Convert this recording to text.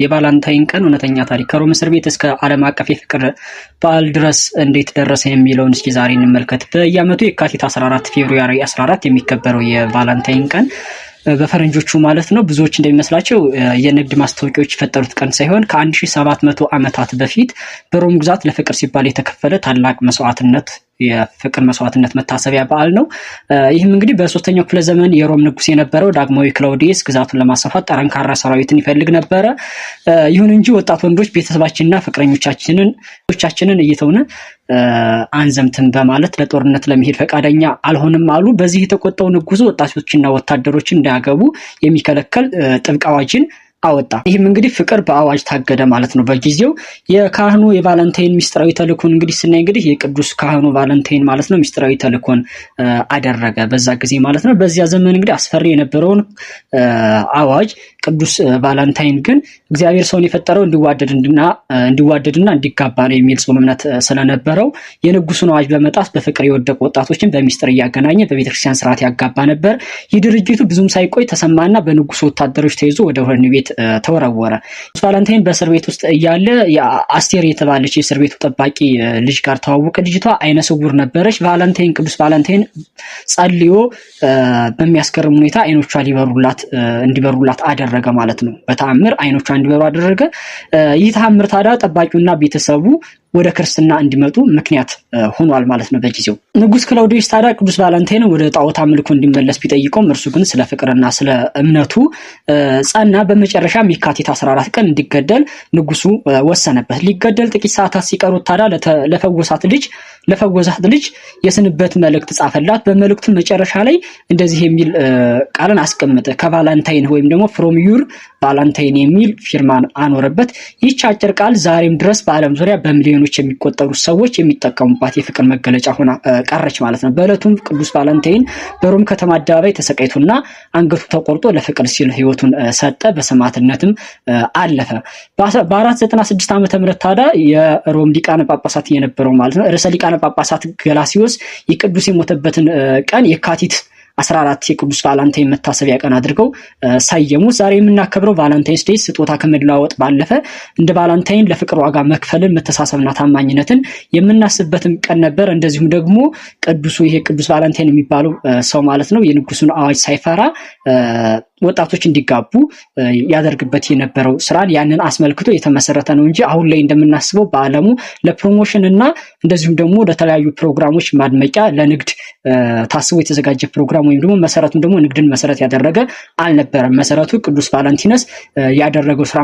የቫላንታይን ቀን እውነተኛ ታሪክ ከሮም እስር ቤት እስከ ዓለም አቀፍ የፍቅር በዓል ድረስ እንዴት ደረሰ የሚለውን እስኪ ዛሬ እንመልከት። በየዓመቱ የካቲት 14 ፌብሩዋሪ 14 የሚከበረው የቫላንታይን ቀን በፈረንጆቹ ማለት ነው ብዙዎች እንደሚመስላቸው የንግድ ማስታወቂያዎች የፈጠሩት ቀን ሳይሆን ከ1700 ዓመታት በፊት በሮም ግዛት ለፍቅር ሲባል የተከፈለ ታላቅ መስዋዕትነት የፍቅር መስዋዕትነት መታሰቢያ በዓል ነው። ይህም እንግዲህ በ3ኛው ክፍለ ዘመን የሮም ንጉስ የነበረው ዳግማዊ ክላውዲየስ ግዛቱን ለማስፋፋት ጠንካራ ሰራዊትን ይፈልግ ነበረ። ይሁን እንጂ ወጣት ወንዶች ቤተሰባችንና ፍቅረኞቻችንን እየተውነ አንዘምትን በማለት ለጦርነት ለመሄድ ፈቃደኛ አልሆንም አሉ። በዚህ የተቆጣው ንጉሱ ወጣቶችና ወታደሮችን እንዳያገቡ የሚከለከል ጥብቅ አዋጅን አወጣ። ይህም እንግዲህ ፍቅር በአዋጅ ታገደ ማለት ነው። በጊዜው የካህኑ የቫለንታይን ሚስጥራዊ ተልእኮን እንግዲህ ስናይ እንግዲህ የቅዱስ ካህኑ ቫለንታይን ማለት ነው ሚስጥራዊ ተልእኮን አደረገ በዛ ጊዜ ማለት ነው። በዚያ ዘመን እንግዲህ አስፈሪ የነበረውን አዋጅ ቅዱስ ቫለንታይን ግን እግዚአብሔር ሰውን የፈጠረው እንዲዋደድና እንዲጋባ ነው የሚል ጽኑ እምነት ስለነበረው የንጉሱን አዋጅ በመጣስ በፍቅር የወደቁ ወጣቶችን በሚስጥር እያገናኘ በቤተክርስቲያን ስርዓት ያጋባ ነበር። ይህ ድርጊቱ ብዙም ሳይቆይ ተሰማና በንጉሱ ወታደሮች ተይዞ ወደ ወህኒ ቤት ተወረወረ። ቅዱስ ቫለንታይን በእስር ቤት ውስጥ እያለ አስቴር የተባለች የእስር ቤቱ ጠባቂ ልጅ ጋር ተዋወቀ። ልጅቷ አይነ ስውር ነበረች። ቅዱስ ቫለንታይን ጸልዮ በሚያስገርም ሁኔታ አይኖቿ እንዲበሩላት አደረገ ማለት ነው። በተአምር አይኖቿ እንዲበሩ አደረገ። ይህ ተአምር ታዲያ ጠባቂውና ቤተሰቡ ወደ ክርስትና እንዲመጡ ምክንያት ሆኗል ማለት ነው። በጊዜው ንጉስ ክላውዲየስ ታዲያ ቅዱስ ቫለንታይን ወደ ጣዖት አምልኮ እንዲመለስ ቢጠይቀውም እርሱ ግን ስለ ፍቅርና ስለ እምነቱ ጸና። በመጨረሻም የካቲት 14 ቀን እንዲገደል ንጉሱ ወሰነበት። ሊገደል ጥቂት ሰዓታት ሲቀሩት ታዲያ ለፈወሳት ልጅ የስንበት መልእክት ጻፈላት። በመልእክቱ መጨረሻ ላይ እንደዚህ የሚል ቃልን አስቀመጠ። ከቫለንታይን ወይም ደግሞ ፍሮም ዩር ቫለንታይን የሚል ፊርማን አኖረበት። ይህች አጭር ቃል ዛሬም ድረስ በዓለም ዙሪያ በሚሊዮኖች የሚቆጠሩ ሰዎች የሚጠቀሙባት የፍቅር መገለጫ ሆና ቀረች ማለት ነው። በዕለቱም ቅዱስ ቫለንታይን በሮም ከተማ አደባባይ ተሰቃይቶና አንገቱ ተቆርጦ ለፍቅር ሲል ሕይወቱን ሰጠ። በሰማዕትነትም አለፈ። በ496 ዓመተ ምህረት ታዲያ የሮም ሊቃነ ጳጳሳት የነበረው ማለት ነው ርዕሰ ሊቃነ ጳጳሳት ገላሲዮስ የቅዱስ የሞተበትን ቀን የካቲት 14 የቅዱስ ቫለንታይን መታሰቢያ ቀን አድርገው ሰየሙ። ዛሬ የምናከብረው ቫለንታይንስ ዴይ ስጦታ ከመለዋወጥ ባለፈ እንደ ቫለንታይን ለፍቅር ዋጋ መክፈልን፣ መተሳሰብና ታማኝነትን የምናስብበትም ቀን ነበር። እንደዚሁም ደግሞ ቅዱስ ቫለንታይን የሚባለው ሰው ማለት ነው የንጉሱን አዋጅ ሳይፈራ ወጣቶች እንዲጋቡ ያደርግበት የነበረው ስራን ያንን አስመልክቶ የተመሰረተ ነው እንጂ አሁን ላይ እንደምናስበው በዓለሙ ለፕሮሞሽን እና እንደዚሁም ደግሞ ለተለያዩ ፕሮግራሞች ማድመቂያ ለንግድ ታስቦ የተዘጋጀ ፕሮግራም ወይም ደግሞ መሰረቱን ደግሞ ንግድን መሰረት ያደረገ አልነበረም። መሰረቱ ቅዱስ ቫለንቲነስ ያደረገው ስራ